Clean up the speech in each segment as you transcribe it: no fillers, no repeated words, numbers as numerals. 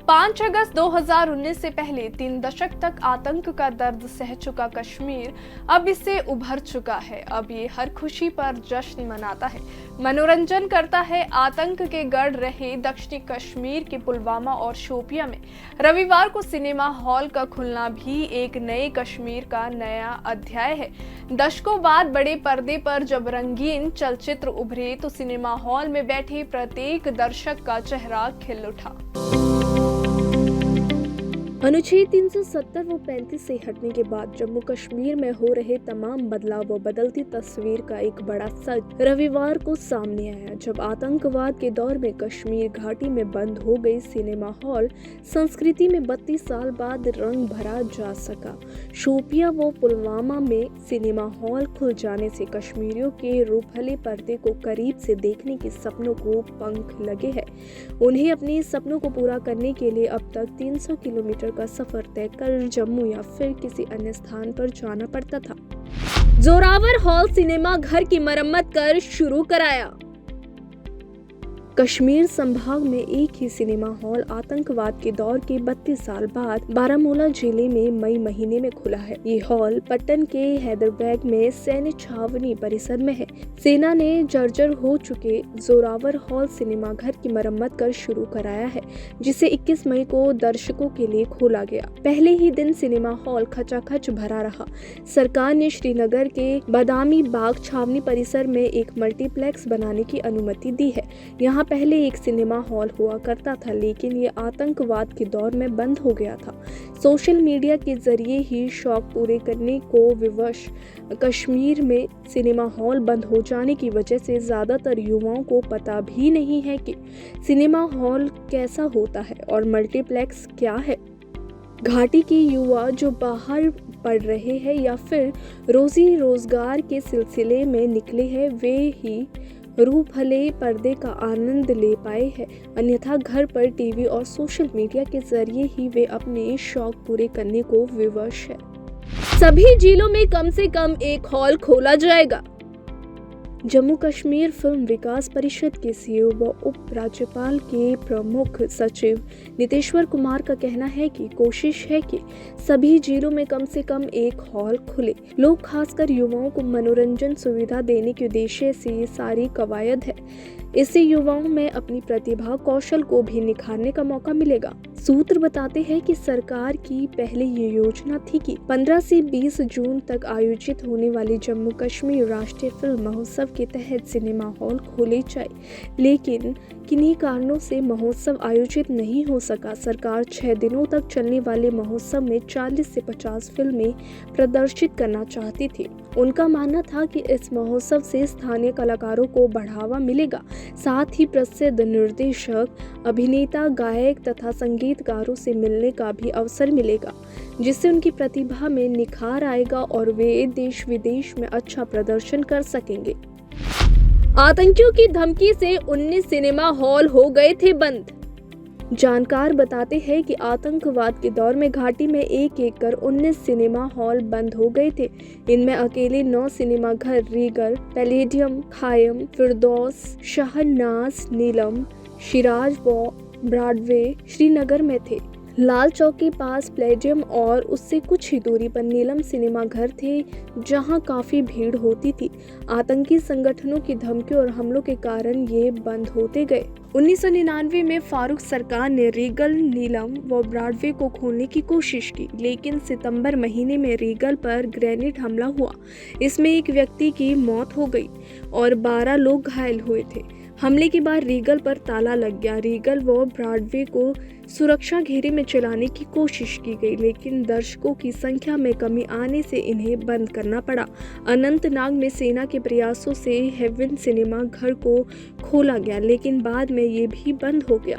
5 अगस्त 2019 से पहले 3 दशक तक आतंक का दर्द सह चुका कश्मीर अब इससे उभर चुका है। अब ये हर खुशी पर जश्न मनाता है, मनोरंजन करता है। आतंक के गढ़ रहे दक्षिणी कश्मीर के पुलवामा और शोपियां में रविवार को सिनेमा हॉल का खुलना भी एक नए कश्मीर का नया अध्याय है। दशकों बाद बड़े पर्दे पर जब रंगीन चलचित्र उभरे तो सिनेमा हॉल में बैठे प्रत्येक दर्शक का चेहरा खिल उठा। अनुच्छेद 370 व 35 से हटने के बाद जम्मू कश्मीर में हो रहे तमाम बदलाव व बदलती तस्वीर का एक बड़ा सच रविवार को सामने आया, जब आतंकवाद के दौर में कश्मीर घाटी में बंद हो गई सिनेमा हॉल संस्कृति में 32 साल बाद रंग भरा जा सका। शोपियां व पुलवामा में सिनेमा हॉल खुल जाने से कश्मीरियों के रूपहले पर्दे को करीब से देखने के सपनों को पंख लगे हैं। उन्हें अपने सपनों को पूरा करने के लिए अब तक 300 किलोमीटर का सफर तय कर जम्मू या फिर किसी अन्य स्थान पर जाना पड़ता था। जोरावर हॉल सिनेमा घर की मरम्मत कर शुरू कराया। कश्मीर संभाग में एक ही सिनेमा हॉल आतंकवाद के दौर के 32 साल बाद बारामूला जिले में मई महीने में खुला है। ये हॉल पट्टन के हैदरबैग में सैन्य छावनी परिसर में है। सेना ने जर्जर हो चुके जोरावर हॉल सिनेमा घर की मरम्मत कर शुरू कराया है, जिसे 21 मई को दर्शकों के लिए खोला गया। पहले ही दिन सिनेमा हॉल खचाखच भरा रहा। सरकार ने श्रीनगर के बादामी बाग छावनी परिसर में एक मल्टीप्लेक्स बनाने की अनुमति दी है। यहाँ पहले एक सिनेमा हॉल हुआ करता था, लेकिन ये आतंकवाद के दौर में बंद हो गया था। सोशल मीडिया के जरिए ही शौक पूरे करने को विवश कश्मीर में सिनेमा हॉल बंद हो जाने की वजह से ज्यादातर युवाओं को पता भी नहीं है कि सिनेमा हॉल कैसा होता है और मल्टीप्लेक्स क्या है। घाटी के युवा जो बाहर पढ़ रहे हैं या फिर रोजी रोजगार के सिलसिले में निकले हैं, वे ही रूपहले पर्दे का आनंद ले पाए हैं। अन्यथा घर पर टीवी और सोशल मीडिया के जरिए ही वे अपने शौक पूरे करने को विवश है। सभी जिलों में कम से कम एक हॉल खोला जाएगा। जम्मू कश्मीर फिल्म विकास परिषद के सीईओ व उप राज्यपाल के प्रमुख सचिव नितेश्वर कुमार का कहना है कि कोशिश है कि सभी जिलों में कम से कम एक हॉल खुले। लोग खासकर युवाओं को मनोरंजन सुविधा देने के उद्देश्य से ये सारी कवायद है। इससे युवाओं में अपनी प्रतिभा कौशल को भी निखारने का मौका मिलेगा। सूत्र बताते हैं कि सरकार की पहले ये योजना थी कि 15 से 20 जून तक आयोजित होने वाले जम्मू कश्मीर राष्ट्रीय फिल्म महोत्सव के तहत सिनेमा हॉल खोले जाए, लेकिन किन्हीं कारणों से महोत्सव आयोजित नहीं हो सका। सरकार 6 दिनों तक चलने वाले महोत्सव में 40 से 50 फिल्में प्रदर्शित करना चाहती थी। उनका मानना था कि इस महोत्सव से स्थानीय कलाकारों को बढ़ावा मिलेगा, साथ ही प्रसिद्ध निर्देशक, अभिनेता, गायक तथा संगीतकारों से मिलने का भी अवसर मिलेगा, जिससे उनकी प्रतिभा में निखार आएगा और वे देश विदेश में अच्छा प्रदर्शन कर सकेंगे। आतंकियों की धमकी से 19 सिनेमा हॉल हो गए थे बंद। जानकार बताते हैं कि आतंकवाद के दौर में घाटी में एक कर 19 सिनेमा हॉल बंद हो गए थे। इनमें अकेले 9 सिनेमा घर रीगल, पैलेडियम, खायम, फिरदौस, शहनाज, नीलम, शिराज व ब्रॉडवे श्रीनगर में थे। लाल चौक के पास प्लेडियम और उससे कुछ ही दूरी पर नीलम सिनेमा घर थे, जहां काफी भीड़ होती थी। आतंकी संगठनों की धमकियों और हमलों के कारण ये बंद होते गए। 1999 में फारूक सरकार ने रीगल, नीलम व ब्रॉडवे को खोलने की कोशिश की, लेकिन सितंबर महीने में रीगल पर ग्रेनेड हमला हुआ। इसमें एक व्यक्ति की मौत हो गई और 12 लोग घायल हुए थे। हमले के बाद रीगल पर ताला लग गया। रीगल व ब्रॉडवे को सुरक्षा घेरे में चलाने की कोशिश की गई, लेकिन दर्शकों की संख्या में कमी आने से इन्हें बंद करना पड़ा। अनंतनाग में सेना के प्रयासों से हेवन सिनेमा घर को खोला गया, लेकिन बाद में ये भी बंद हो गया।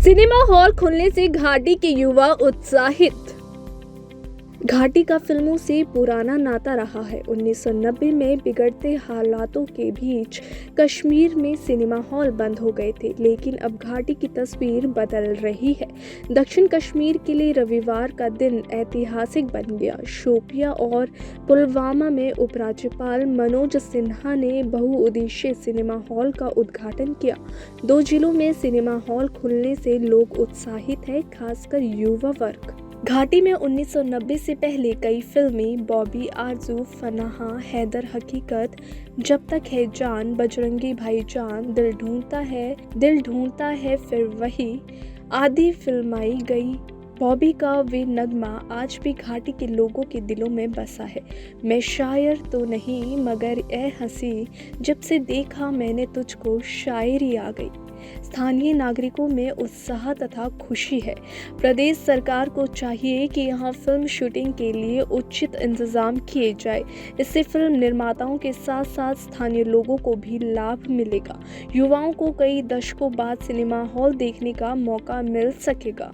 सिनेमा हॉल खुलने से घाटी के युवा उत्साहित। घाटी का फिल्मों से पुराना नाता रहा है। 1990 में बिगड़ते हालातों के बीच कश्मीर में सिनेमा हॉल बंद हो गए थे, लेकिन अब घाटी की तस्वीर बदल रही है। दक्षिण कश्मीर के लिए रविवार का दिन ऐतिहासिक बन गया। शोपिया और पुलवामा में उपराज्यपाल मनोज सिन्हा ने बहुउद्देशीय सिनेमा हॉल का उद्घाटन किया। 2 जिलों में सिनेमा हॉल खुलने से लोग उत्साहित हैं, खासकर युवा वर्ग। घाटी में 1990 से पहले कई फिल्में बॉबी आरज़ू, फनाहा, हैदर हकीकत, जब तक है जान, बजरंगी भाईजान, दिल ढूंढता है फिर वही आदि फिल्माई गई। बॉबी का वे नगमा आज भी घाटी के लोगों के दिलों में बसा है। मैं शायर तो नहीं मगर ए हंसी, जब से देखा मैंने तुझको शायरी आ गई। स्थानीय नागरिकों में उत्साह तथा खुशी है। प्रदेश सरकार को चाहिए कि यहाँ फिल्म शूटिंग के लिए उचित इंतजाम किए जाए। इससे फिल्म निर्माताओं के साथ साथ स्थानीय लोगों को भी लाभ मिलेगा। युवाओं को कई दशकों बाद सिनेमा हॉल देखने का मौका मिल सकेगा।